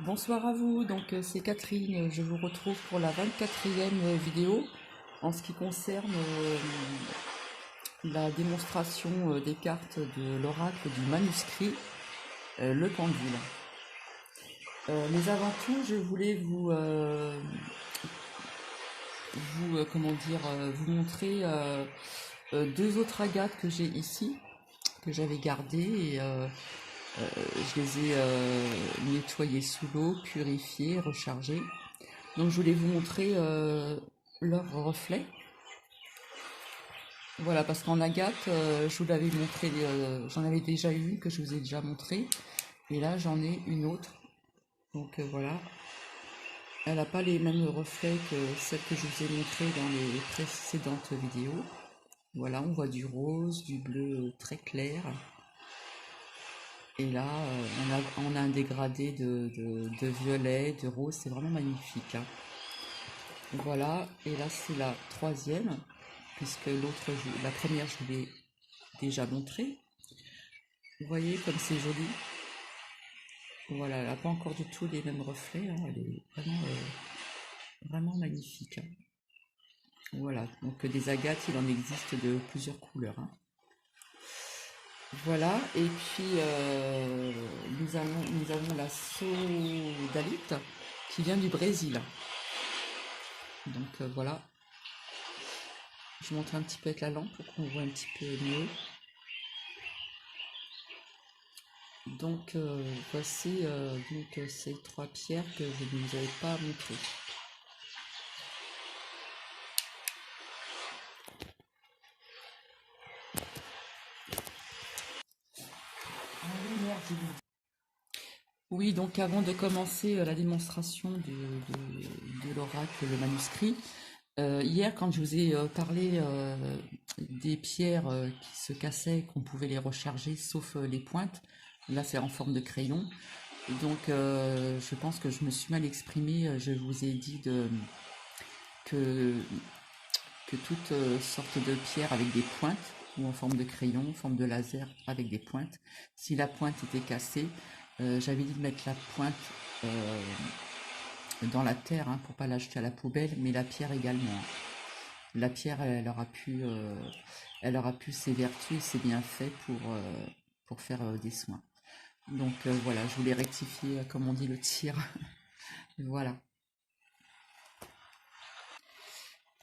Bonsoir à vous, donc c'est Catherine, je vous retrouve pour la 24e vidéo en ce qui concerne la démonstration des cartes de l'oracle du manuscrit Le Pendule. Mais avant tout, je voulais vous montrer deux autres agates que j'ai ici, que j'avais gardées et je les ai nettoyées sous l'eau, purifiées, rechargées. Donc je voulais vous montrer leur reflet. Voilà, parce qu'en agate, je vous l'avais montré, j'en avais déjà une que je vous ai déjà montré. Et là, j'en ai une autre. Donc voilà. Elle n'a pas les mêmes reflets que celle que je vous ai montrée dans les précédentes vidéos. Voilà, on voit du rose, du bleu très clair. Et là, on a un dégradé de violet, de rose. C'est vraiment magnifique, hein. Voilà, et là c'est la troisième, puisque la première je vous l'ai déjà montrée. Vous voyez comme c'est joli. Voilà, elle n'a pas encore du tout les mêmes reflets, hein. Elle est vraiment magnifique, hein. Voilà, donc des agates, il en existe de plusieurs couleurs, hein. Voilà, et puis nous avons la sodalite qui vient du Brésil. Donc voilà, je montre un petit peu avec la lampe pour qu'on voit un petit peu mieux. Donc voici donc ces trois pierres que je ne vous avais pas montrées. Oui, donc avant de commencer la démonstration de l'oracle, le manuscrit, hier quand je vous ai parlé des pierres qui se cassaient, qu'on pouvait les recharger sauf les pointes, là c'est en forme de crayon. Donc je pense que je me suis mal exprimée, je vous ai dit que toutes sortes de pierres avec des pointes, ou en forme de crayon, en forme de laser avec des pointes, si la pointe était cassée, j'avais dit de mettre la pointe dans la terre, hein, pour pas la jeter à la poubelle, mais la pierre également. La pierre, elle aura pu ses vertus et ses bienfaits pour faire des soins. Donc voilà, je voulais rectifier, comme on dit, le tir. Voilà.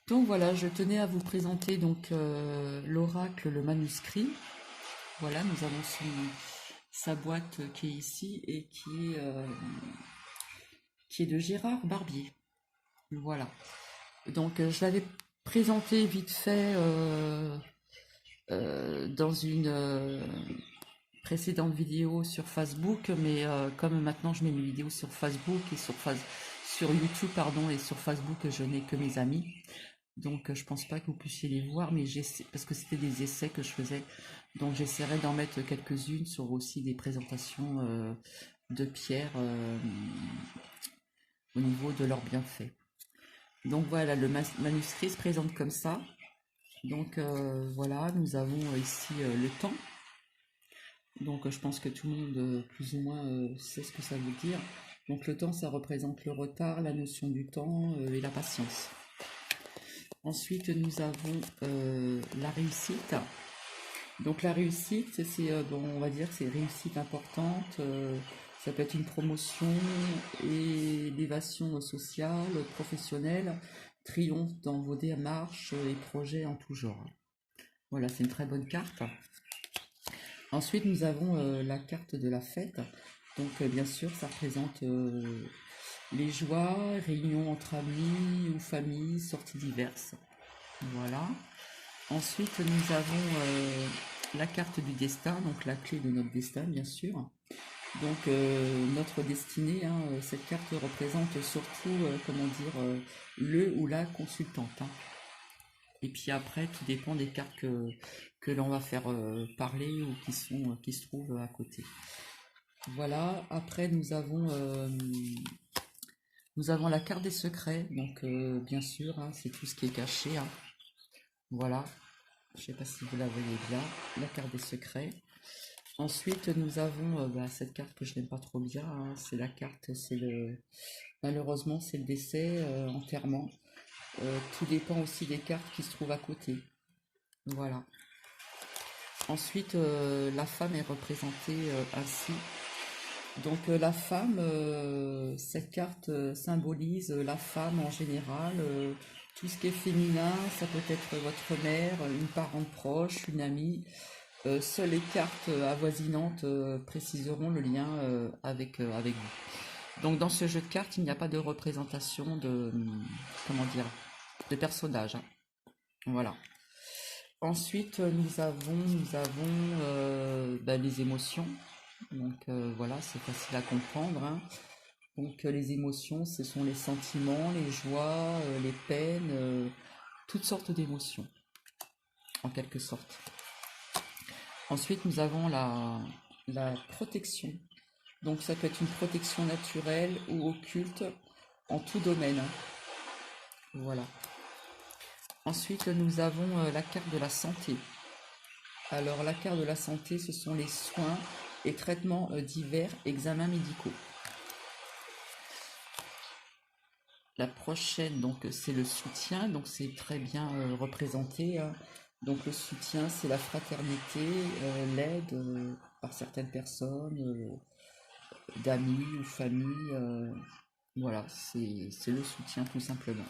Donc voilà, je tenais à vous présenter donc l'oracle, le manuscrit. Voilà, nous avons sa boîte qui est ici et qui est de Gérard Barbier. Voilà. Donc je l'avais présenté vite fait dans une précédente vidéo sur Facebook, mais comme maintenant je mets mes vidéos sur Facebook et sur YouTube, pardon, et sur Facebook, je n'ai que mes amis. Donc je pense pas que vous puissiez les voir, mais parce que c'était des essais que je faisais, donc j'essaierai d'en mettre quelques-unes sur aussi des présentations de pierres au niveau de leurs bienfaits. Donc voilà, le manuscrit se présente comme ça. Donc voilà, nous avons ici le temps. Donc je pense que tout le monde plus ou moins sait ce que ça veut dire. Donc le temps, ça représente le retard, la notion du temps et la patience. Ensuite, nous avons la réussite. Donc la réussite, c'est, bon, on va dire, c'est réussite importante. Ça peut être une promotion, élévation sociale, professionnelle, triomphe dans vos démarches et projets en tout genre. Voilà, c'est une très bonne carte. Ensuite, nous avons la carte de la fête. Donc bien sûr, ça représente les joies, réunions entre amis ou familles, sorties diverses. Voilà. Ensuite, nous avons la carte du destin, donc la clé de notre destin, bien sûr. Donc notre destinée, hein, cette carte représente surtout, comment dire, le ou la consultante, hein. Et puis après, tout dépend des cartes que l'on va faire parler ou qui se trouvent à côté. Voilà. Après, nous avons la carte des secrets. Donc bien sûr, hein, c'est tout ce qui est caché, hein. Voilà. Je ne sais pas si vous la voyez bien, la carte des secrets. Ensuite, nous avons cette carte que je n'aime pas trop bien, hein, c'est la carte, malheureusement, c'est le décès, enterrement. Tout dépend aussi des cartes qui se trouvent à côté. Voilà. Ensuite, la femme est représentée ainsi. Donc la femme, cette carte symbolise la femme en général, tout ce qui est féminin, ça peut être votre mère, une parente proche, une amie. Seules les cartes avoisinantes préciseront le lien avec vous. Donc dans ce jeu de cartes, il n'y a pas de représentation de, comment dire, de personnage, hein. Voilà. Ensuite, nous avons les émotions. Donc voilà, c'est facile à comprendre, hein. Donc les émotions, ce sont les sentiments, les joies, les peines, toutes sortes d'émotions, en quelque sorte. Ensuite, nous avons la protection. Donc ça peut être une protection naturelle ou occulte en tout domaine, hein. Voilà. Ensuite, nous avons la carte de la santé. Alors la carte de la santé, ce sont les soins et traitements divers, examens médicaux. La prochaine, donc c'est le soutien, donc c'est très bien représenté, hein. Donc le soutien, c'est la fraternité, l'aide par certaines personnes, d'amis ou famille. Voilà, c'est le soutien tout simplement.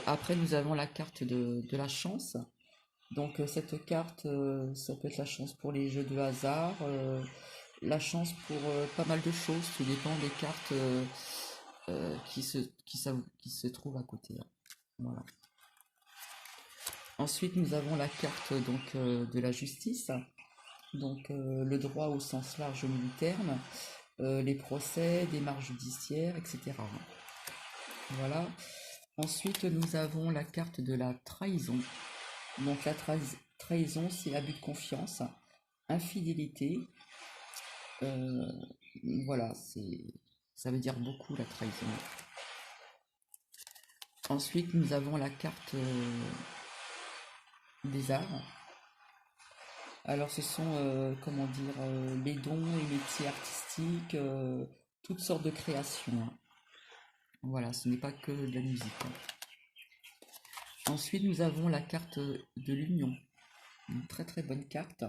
Après, nous avons la carte de la chance. Donc cette carte, ça peut être la chance pour les jeux de hasard, la chance pour pas mal de choses, tout dépend des cartes qui se trouvent à côté, hein. Voilà. Ensuite, nous avons la carte donc de la justice, donc le droit au sens large du terme, les procès, démarches judiciaires, etc. Voilà. Ensuite, nous avons la carte de la trahison. Donc la trahison, c'est abus de confiance, infidélité. euh, voilà, ça veut dire beaucoup la trahison. Ensuite, nous avons la carte des arts. Alors, ce sont, comment dire, les dons et métiers artistiques, toutes sortes de créations, hein. Voilà, ce n'est pas que de la musique, hein. Ensuite, nous avons la carte de l'union. Une très très bonne carte.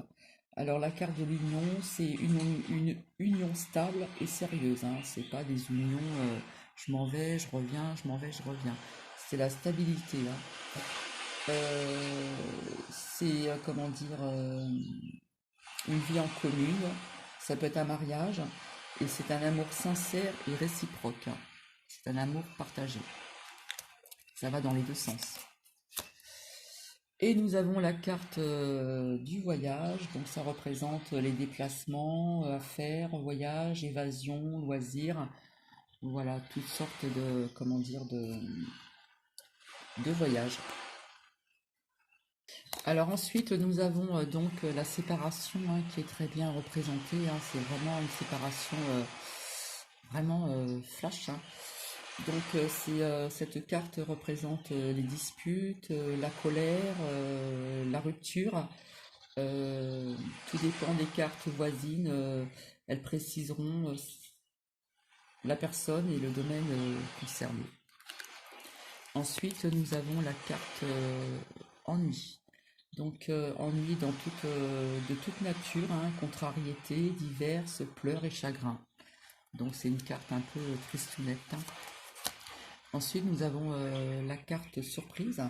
Alors, la carte de l'union, c'est une union stable et sérieuse, hein. C'est pas des unions, je m'en vais, je reviens, je m'en vais, je reviens. C'est la stabilité, hein. C'est, comment dire, une vie en commune. Ça peut être un mariage. Et c'est un amour sincère et réciproque, hein. C'est un amour partagé. Ça va dans les deux sens. Et nous avons la carte du voyage, donc ça représente les déplacements à faire, voyage, évasion, loisirs, voilà, toutes sortes de, comment dire, de voyages. Alors ensuite, nous avons donc la séparation, hein, qui est très bien représentée, hein. C'est vraiment une séparation vraiment flash, hein. Donc cette carte représente les disputes, la colère, la rupture. Tout dépend des cartes voisines. Elles préciseront la personne et le domaine concerné. Ensuite, nous avons la carte ennui. Donc ennui de toute nature, hein, contrariété, diverses, pleurs et chagrins. Donc c'est une carte un peu tristounette, hein. Ensuite, nous avons la carte surprise.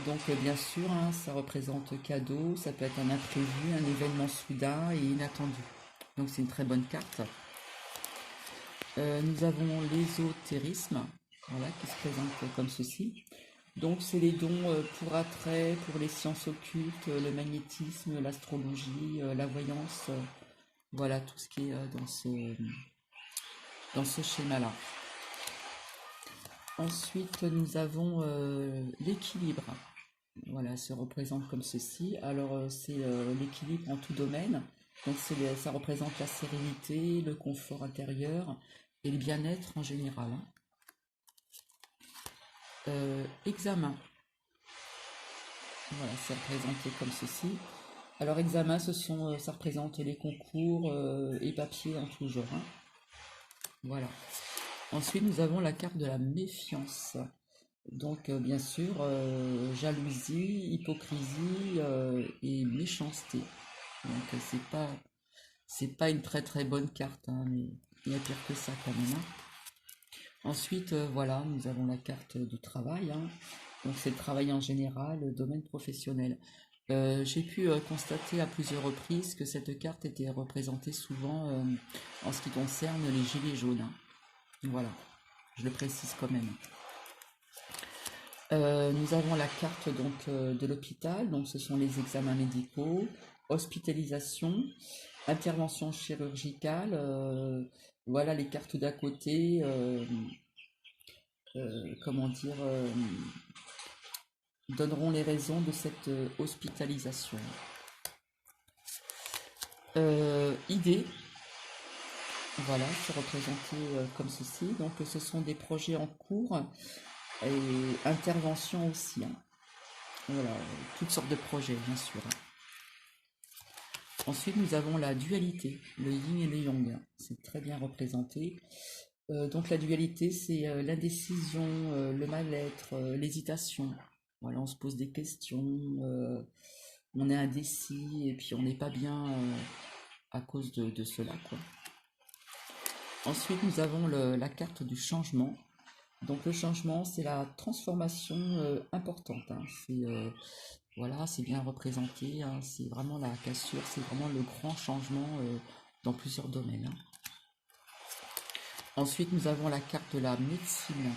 Donc, bien sûr, hein, ça représente cadeau, ça peut être un imprévu, un événement soudain et inattendu. Donc, c'est une très bonne carte. Nous avons l'ésotérisme, voilà, qui se présente comme ceci. Donc, c'est les dons pour attrait, pour les sciences occultes, le magnétisme, l'astrologie, la voyance, voilà, tout ce qui est dans ce schéma-là. Ensuite, nous avons l'équilibre. Voilà, se représente comme ceci. Alors, c'est l'équilibre en tout domaine. Donc, ça représente la sérénité, le confort intérieur et le bien-être en général, hein. Examen. Voilà, c'est représenté comme ceci. Alors, examen, ça représente les concours et papiers en tout genre, hein. Voilà. Ensuite, nous avons la carte de la méfiance. Donc, bien sûr, jalousie, hypocrisie et méchanceté. Donc, c'est pas une très très bonne carte, hein, mais il y a pire que ça quand même, hein. Ensuite, voilà, nous avons la carte du travail, hein. Donc, c'est le travail en général, le domaine professionnel. J'ai pu constater à plusieurs reprises que cette carte était représentée souvent en ce qui concerne les gilets jaunes, hein. Voilà, je le précise quand même. Nous avons la carte donc de l'hôpital, donc ce sont les examens médicaux, hospitalisation, intervention chirurgicale, voilà les cartes d'à côté, comment dire, donneront les raisons de cette hospitalisation. Idée, voilà, c'est représenté comme ceci, donc ce sont des projets en cours et intervention aussi, hein. Voilà, toutes sortes de projets bien sûr, hein. Ensuite, nous avons la dualité, le yin et le yang. C'est très bien représenté. Donc la dualité, c'est l'indécision, le mal-être, l'hésitation. Voilà, on se pose des questions, on est indécis et puis on n'est pas bien à cause de cela, quoi. Ensuite, nous avons la carte du changement. Donc le changement, c'est la transformation importante, hein. Voilà, c'est bien représenté, hein. C'est vraiment la cassure, c'est vraiment le grand changement dans plusieurs domaines, hein. Ensuite, nous avons la carte de la médecine.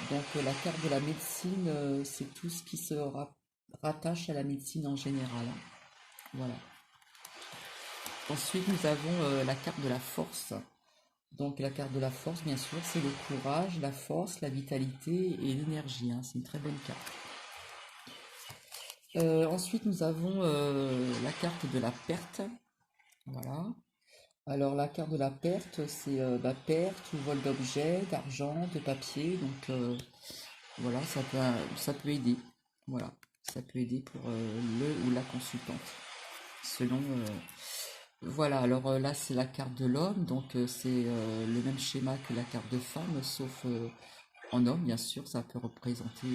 Donc la carte de la médecine, c'est tout ce qui se rattache à la médecine en général, hein. Voilà. Ensuite, nous avons la carte de la force. Donc la carte de la force, bien sûr, c'est le courage, la force, la vitalité et l'énergie, hein. C'est une très bonne carte. Ensuite, nous avons la carte de la perte. Voilà. Alors la carte de la perte, c'est perte ou vol d'objets, d'argent, de papier. Donc voilà, ça peut aider. Voilà, ça peut aider pour le ou la consultante. Selon voilà, alors là c'est la carte de l'homme, donc c'est le même schéma que la carte de femme, sauf en homme, bien sûr, ça peut représenter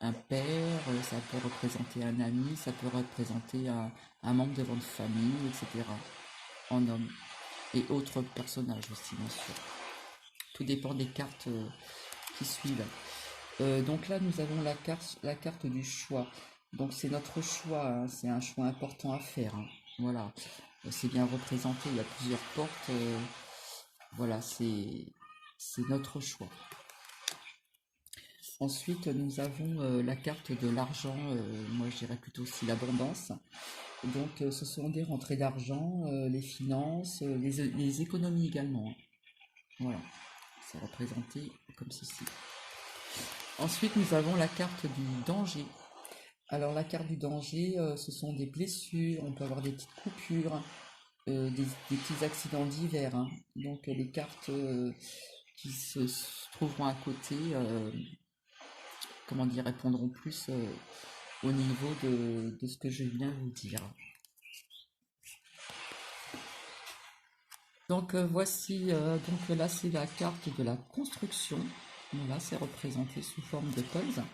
un père, ça peut représenter un ami, ça peut représenter un membre de votre famille, etc. En homme. Et autres personnages aussi, bien sûr. Tout dépend des cartes qui suivent. Donc là, nous avons la carte du choix. Donc c'est notre choix, hein. C'est un choix important à faire, hein. Voilà. C'est bien représenté, il y a plusieurs portes. Voilà, c'est notre choix. Ensuite, nous avons la carte de l'argent, moi je dirais plutôt aussi l'abondance. Donc ce sont des rentrées d'argent, les finances, les économies également, hein. Voilà, c'est représenté comme ceci. Ensuite, nous avons la carte du danger. Alors la carte du danger, ce sont des blessures, on peut avoir des petites coupures, des petits accidents divers, hein. Donc les cartes qui se trouveront à côté, comment dire, répondront plus au niveau de ce que je viens de vous dire. Donc voici, donc là c'est la carte de la construction. Voilà, c'est représenté sous forme de puzzle.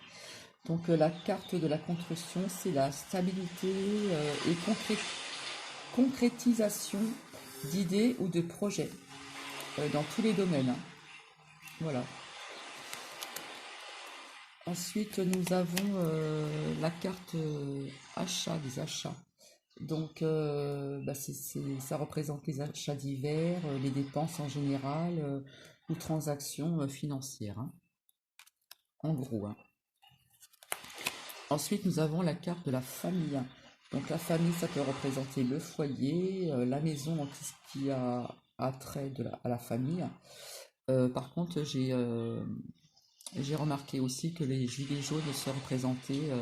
Donc la carte de la construction, c'est la stabilité et concrétisation d'idées ou de projets dans tous les domaines, hein. Voilà. Ensuite, nous avons la carte achat, des achats. Donc, ça représente les achats divers, les dépenses en général, ou transactions financières, hein. En gros, hein. Ensuite, nous avons la carte de la famille. Donc, la famille, ça peut représenter le foyer, la maison, donc tout ce qui a trait à la famille. Par contre, j'ai remarqué aussi que les gilets jaunes se représentaient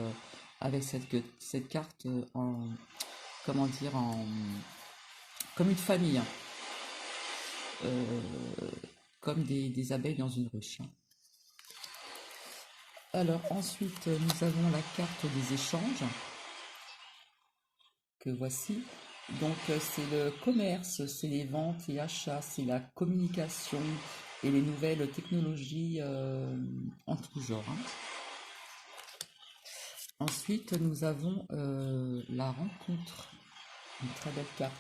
avec cette carte comment dire, comme une famille, hein. Comme des abeilles dans une ruche, hein. Alors ensuite, nous avons la carte des échanges que voici. Donc c'est le commerce, c'est les ventes et achats, c'est la communication et les nouvelles technologies en tout genre, hein. Ensuite, nous avons la rencontre, une très belle carte.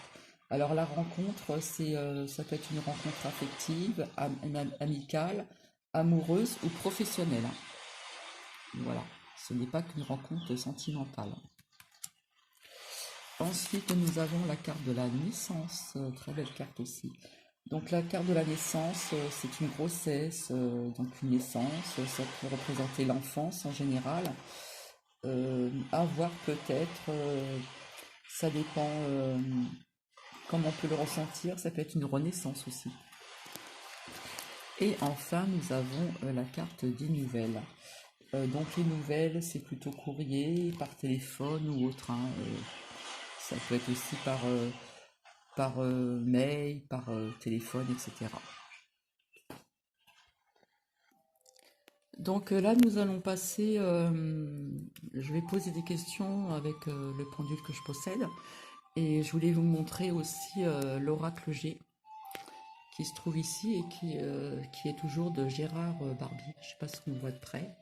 Alors la rencontre, ça peut être une rencontre affective, amicale, amoureuse ou professionnelle, hein. Voilà, ce n'est pas qu'une rencontre sentimentale. Ensuite, nous avons la carte de la naissance, très belle carte aussi. Donc la carte de la naissance, c'est une grossesse, donc une naissance, ça peut représenter l'enfance en général. À voir peut-être, ça dépend comment on peut le ressentir, ça peut être une renaissance aussi. Et enfin, nous avons la carte des nouvelles. Donc les nouvelles, c'est plutôt courrier, par téléphone ou autre, hein. Ça peut être aussi par mail, par téléphone, etc. Donc là, nous allons passer, je vais poser des questions avec le pendule que je possède. Et je voulais vous montrer aussi l'oracle G qui se trouve ici et qui est toujours de Gérard Barbier. Je ne sais pas si on voit de près.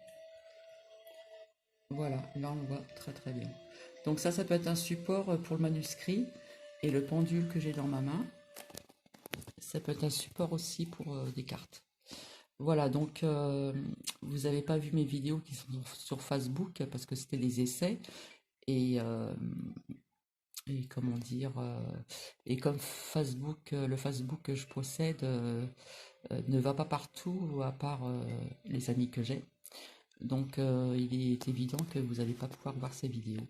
Voilà, là on voit très très bien. Donc ça peut être un support pour le manuscrit et le pendule que j'ai dans ma main. Ça peut être un support aussi pour des cartes. Voilà, donc vous n'avez pas vu mes vidéos qui sont sur Facebook parce que c'était des essais. Et, comment dire, et comme Facebook, le Facebook que je possède ne va pas partout à part les amis que j'ai. Donc il est évident que vous n'allez pas pouvoir voir ces vidéos.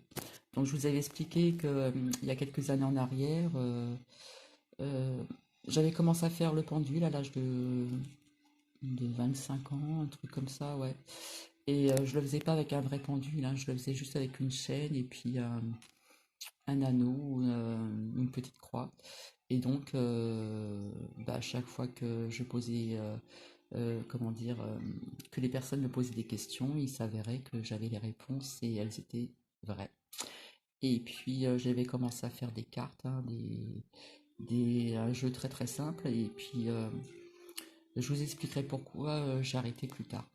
Donc je vous avais expliqué que il y a quelques années en arrière, euh, j'avais commencé à faire le pendule à l'âge de 25 ans, un truc comme ça, ouais. Et je le faisais pas avec un vrai pendule, hein, je le faisais juste avec une chaîne et puis un anneau, une petite croix. Et donc, à chaque fois que je posais, comment dire, que les personnes me posaient des questions, il s'avérait que j'avais les réponses et elles étaient vraies. Et puis, j'avais commencé à faire des cartes, hein, un jeu très très simple. Et puis, je vous expliquerai pourquoi j'ai arrêté plus tard.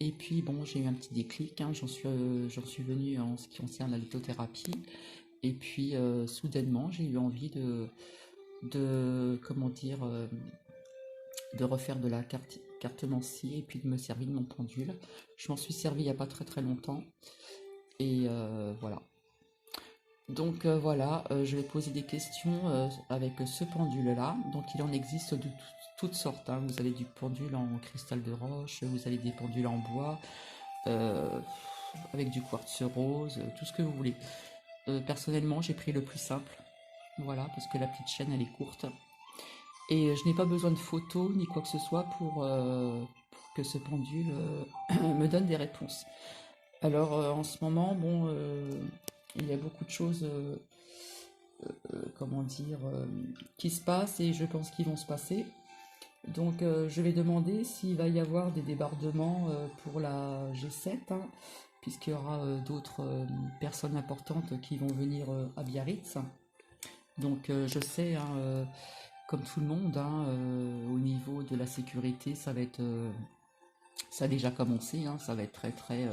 Et puis, bon, j'ai eu un petit déclic, hein, j'en suis venue en ce qui concerne la lithothérapie. Et puis, soudainement, j'ai eu envie comment dire, de refaire de la cartomancie et puis de me servir de mon pendule. Je m'en suis servi il n'y a pas très très longtemps. Et voilà. Donc voilà, je vais poser des questions avec ce pendule-là. Donc il en existe de toutes sortes, hein. Vous avez du pendule en cristal de roche, vous avez des pendules en bois, euh, avec du quartz rose, tout ce que vous voulez. Personnellement, j'ai pris le plus simple. Voilà, parce que la petite chaîne, elle est courte. Et je n'ai pas besoin de photos ni quoi que ce soit pour que ce pendule me donne des réponses. Alors en ce moment, bon, il y a beaucoup de choses, comment dire, qui se passent et je pense qu'ils vont se passer. Donc je vais demander s'il va y avoir des débordements pour la G7, hein, puisqu'il y aura d'autres personnes importantes qui vont venir à Biarritz. Donc je sais, hein, comme tout le monde, hein, au niveau de la sécurité, ça a déjà commencé, hein, ça va être très très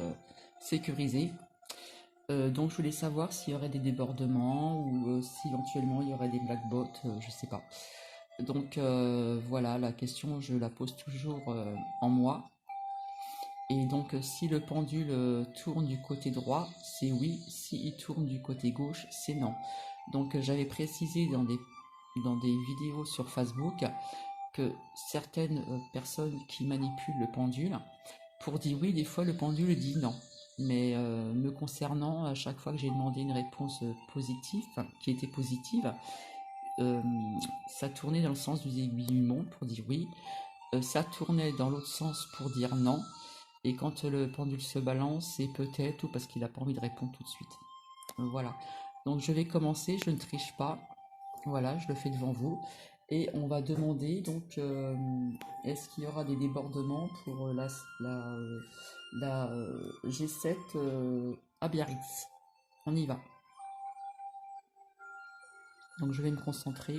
sécurisé. Donc je voulais savoir s'il y aurait des débordements ou si éventuellement il y aurait des black bots, je sais pas. Donc voilà, la question je la pose toujours en moi. Et donc si le pendule tourne du côté droit, c'est oui. S'il tourne du côté gauche, c'est non. Donc j'avais précisé dans des vidéos sur Facebook que certaines personnes qui manipulent le pendule, pour dire oui, des fois le pendule dit non. Mais me concernant, à chaque fois que j'ai demandé une réponse positive, enfin, qui était positive, euh, ça tournait dans le sens des aiguilles du monde pour dire oui, ça tournait dans l'autre sens pour dire non, et quand le pendule se balance, c'est peut-être ou parce qu'il n'a pas envie de répondre tout de suite. Voilà. Donc je vais commencer, je ne triche pas. Voilà, je le fais devant vous. Et on va demander donc est-ce qu'il y aura des débordements pour la G7 à Biarritz. On y va. Donc je vais me concentrer.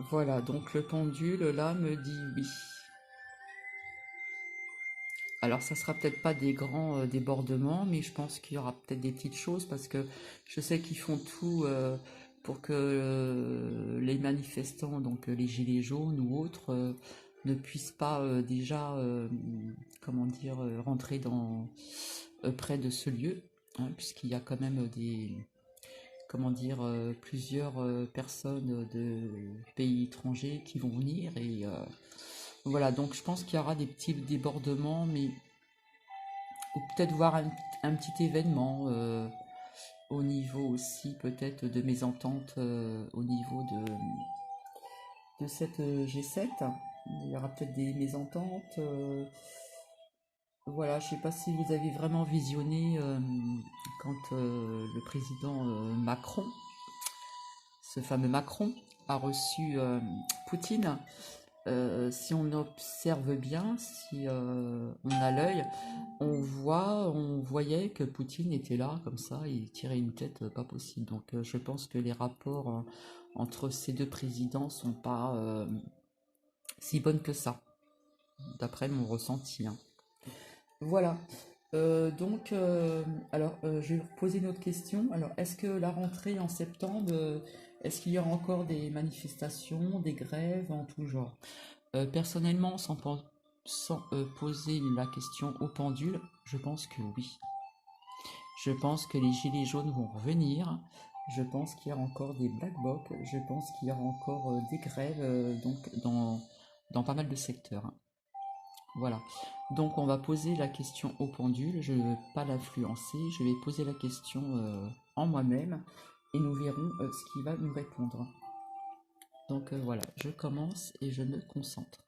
Voilà, donc le pendule là me dit oui. Alors ça sera peut-être pas des grands débordements, mais je pense qu'il y aura peut-être des petites choses parce que je sais qu'ils font tout pour que les manifestants, donc les gilets jaunes ou autres, ne puissent pas déjà, comment dire, rentrer dans près de ce lieu, hein, puisqu'il y a quand même des, comment dire, plusieurs personnes de pays étrangers qui vont venir et voilà, donc je pense qu'il y aura des petits débordements, mais ou peut-être voir un petit événement au niveau aussi peut-être de mes ententes au niveau de cette G7. Il y aura peut-être des mésententes. Voilà, je sais pas si vous avez vraiment visionné quand le président Macron, ce fameux Macron, a reçu Poutine. Si on observe bien, si on a l'œil, on voyait que Poutine était là, comme ça, il tirait une tête pas possible. Donc je pense que les rapports entre ces deux présidents sont pas si bonnes que ça, d'après mon ressenti, hein. Voilà. Je vais vous poser une autre question. Alors, est-ce que la rentrée en septembre, est-ce qu'il y aura encore des manifestations, des grèves en tout genre? Personnellement, sans poser la question au pendule, je pense que oui. Je pense que les gilets jaunes vont revenir. Je pense qu'il y aura encore des black blocs. Je pense qu'il y aura encore des grèves donc dans pas mal de secteurs, hein. Voilà. Donc on va poser la question au pendule. Je ne vais pas l'influencer. Je vais poser la question en moi-même et nous verrons ce qu'il va nous répondre. Donc voilà, je commence et je me concentre.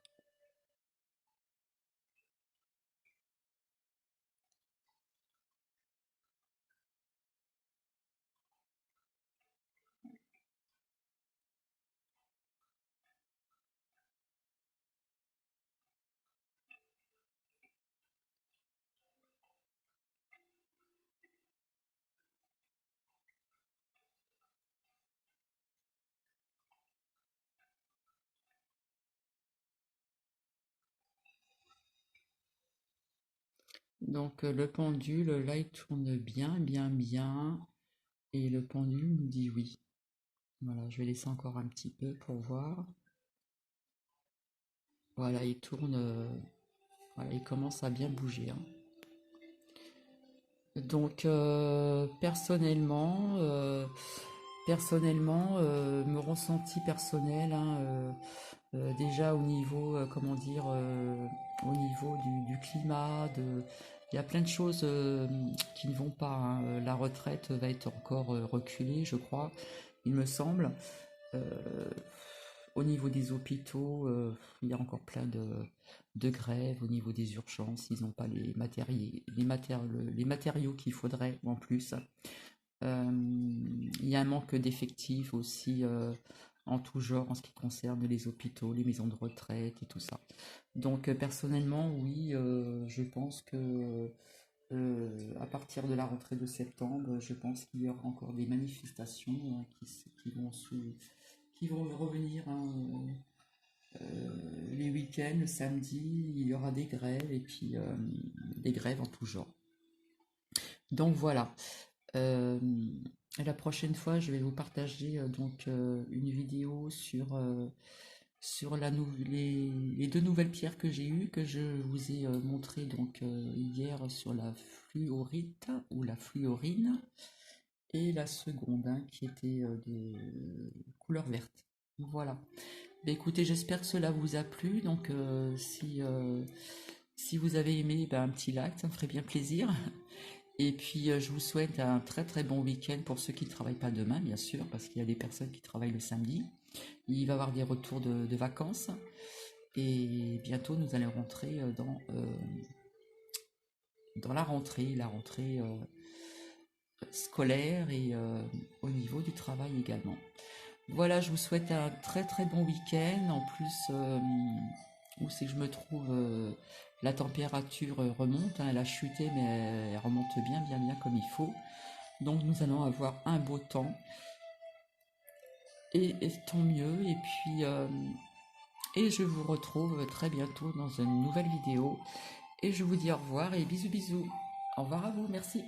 Donc le pendule, là, il tourne bien, bien, bien. Et le pendule nous dit oui. Voilà, je vais laisser encore un petit peu pour voir. Voilà, il tourne. Voilà, il commence à bien bouger, hein. Donc personnellement, me ressenti personnel, hein, déjà au niveau, comment dire, au niveau du climat, il y a plein de choses qui ne vont pas, hein. La retraite va être encore reculée, je crois, il me semble. Euh, Au niveau des hôpitaux, il y a encore plein de grèves. Au niveau des urgences, ils n'ont pas les matériaux qu'il faudrait en plus. Il y a un manque d'effectifs aussi en tout genre en ce qui concerne les hôpitaux, les maisons de retraite et tout ça. Donc personnellement, oui, je pense que à partir de la rentrée de septembre, je pense qu'il y aura encore des manifestations qui vont revenir, hein, les week-ends, le samedi, il y aura des grèves et puis des grèves en tout genre. Donc voilà. Euh, la prochaine fois, je vais vous partager une vidéo sur les deux nouvelles pierres que j'ai eues, que je vous ai montré hier sur la fluorite ou la fluorine, et la seconde, hein, qui était de couleur verte. Voilà. Bah, écoutez, j'espère que cela vous a plu. Donc si vous avez aimé, bah, un petit like, ça me ferait bien plaisir. Et puis je vous souhaite un très très bon week-end pour ceux qui ne travaillent pas demain, bien sûr, parce qu'il y a des personnes qui travaillent le samedi. Il va y avoir des retours de vacances. Et bientôt, nous allons rentrer dans la rentrée scolaire et au niveau du travail également. Voilà, je vous souhaite un très très bon week-end. En plus, où c'est que je me trouve, la température remonte, hein, elle a chuté, mais elle remonte bien, bien, bien comme il faut. Donc nous allons avoir un beau temps. Et tant mieux. Et je vous retrouve très bientôt dans une nouvelle vidéo. Et je vous dis au revoir et bisous bisous. Au revoir à vous, merci.